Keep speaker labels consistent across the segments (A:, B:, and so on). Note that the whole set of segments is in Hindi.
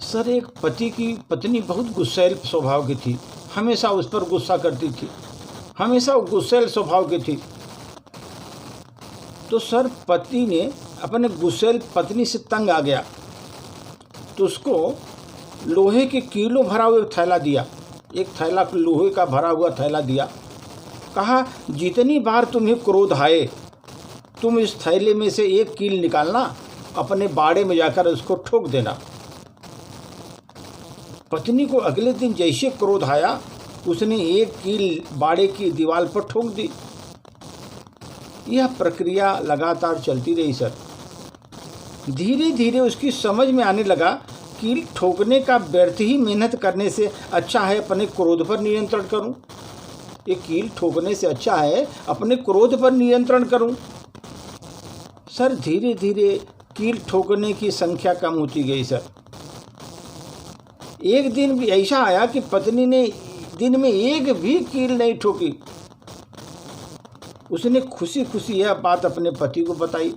A: सर, एक पति की पत्नी बहुत गुस्सैल स्वभाव की थी, हमेशा उस पर गुस्सा करती थी, हमेशा गुस्सैल स्वभाव की थी। तो सर, पति ने अपने गुस्सैल पत्नी से तंग आ गया, तो उसको लोहे के कीलो भरा हुआ थैला दिया, एक थैला लोहे का भरा हुआ थैला दिया। कहा, जितनी बार तुम्हें क्रोध आए तुम इस थैले में से एक कील निकालना, अपने बाड़े में जाकर उसको ठोक देना। पत्नी को अगले दिन जैसे क्रोध आया, उसने एक कील बाड़े की दीवार पर ठोक दी। यह प्रक्रिया लगातार चलती रही सर। धीरे धीरे उसकी समझ में आने लगा, कील ठोकने का व्यर्थ ही मेहनत करने से अच्छा है अपने क्रोध पर नियंत्रण करूं। ये कील ठोकने से अच्छा है अपने क्रोध पर नियंत्रण करूं। सर, धीरे धीरे कील ठोकने की संख्या कम होती गई सर। एक दिन भी ऐसा आया कि पत्नी ने दिन में एक भी कील नहीं ठोकी। उसने खुशी खुशी यह बात अपने पति को बताई।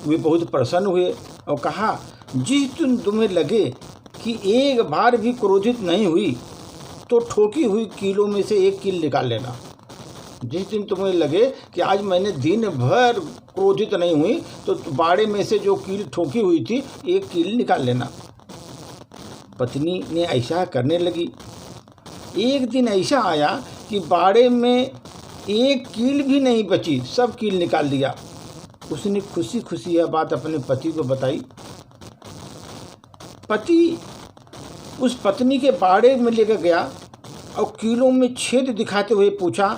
A: वे बहुत प्रसन्न हुए और कहा, जिस दिन तुम्हें लगे कि एक बार भी क्रोधित नहीं हुई तो ठोकी हुई कीलों में से एक कील निकाल लेना। जिस दिन तुम्हें लगे कि आज मैंने दिन भर क्रोधित नहीं हुई तो बाड़े में से जो कील ठोकी हुई थी एक कील निकाल लेना। पत्नी ने ऐसा करने लगी। एक दिन ऐसा आया कि बाड़े में एक कील भी नहीं बची, सब कील निकाल दिया। उसने खुशी खुशी यह बात अपने पति को बताई। पति उस पत्नी के बाड़े में लेकर गया और कीलों में छेद दिखाते हुए पूछा,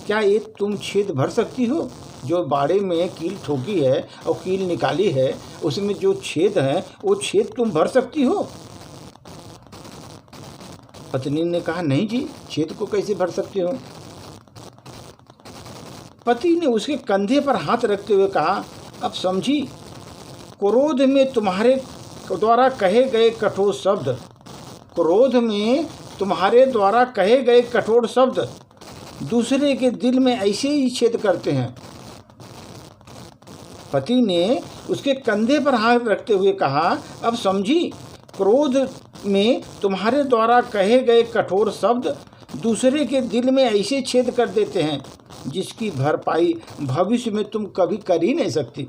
A: क्या ये तुम छेद भर सकती हो? जो बाड़े में कील ठोकी है और कील निकाली है, उसमें जो छेद हैं वो छेद तुम भर सकती हो? पत्नी ने कहा, नहीं जी, छेद को कैसे भर सकते हो? पति ने उसके कंधे पर हाथ रखते हुए कहा, अब समझी, क्रोध में तुम्हारे द्वारा कहे गए कठोर शब्द, क्रोध में तुम्हारे द्वारा कहे गए कठोर शब्द दूसरे के दिल में ऐसे ही छेद करते हैं। पति ने उसके कंधे पर हाथ रखते हुए कहा, अब समझी, क्रोध में तुम्हारे द्वारा कहे गए कठोर शब्द दूसरे के दिल में ऐसे छेद कर देते हैं जिसकी भरपाई भविष्य में तुम कभी कर ही नहीं सकती।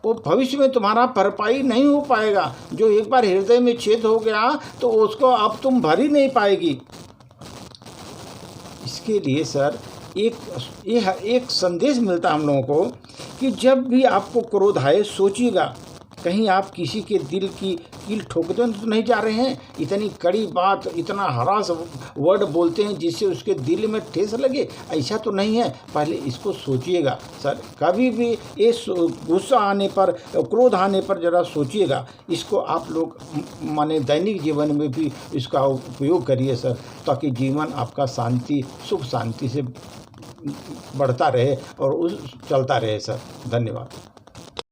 A: वो भविष्य में तुम्हारा भरपाई नहीं हो पाएगा। जो एक बार हृदय में छेद हो गया तो उसको अब तुम भर ही नहीं पाएगी। इसके लिए सर एक संदेश मिलता हम लोगों को कि जब भी आपको क्रोध आए, सोचिएगा कहीं आप किसी के दिल की कील ठोकते तो नहीं जा रहे हैं। इतनी कड़ी बात, इतना हरास वर्ड बोलते हैं जिससे उसके दिल में ठेस लगे, ऐसा तो नहीं है। पहले इसको सोचिएगा सर। कभी भी ये गुस्सा आने पर, क्रोध आने पर जरा सोचिएगा। इसको आप लोग माने दैनिक जीवन में भी इसका उपयोग करिए सर, ताकि जीवन आपका शांति, सुख शांति से बढ़ता रहे और चलता रहे सर। धन्यवाद।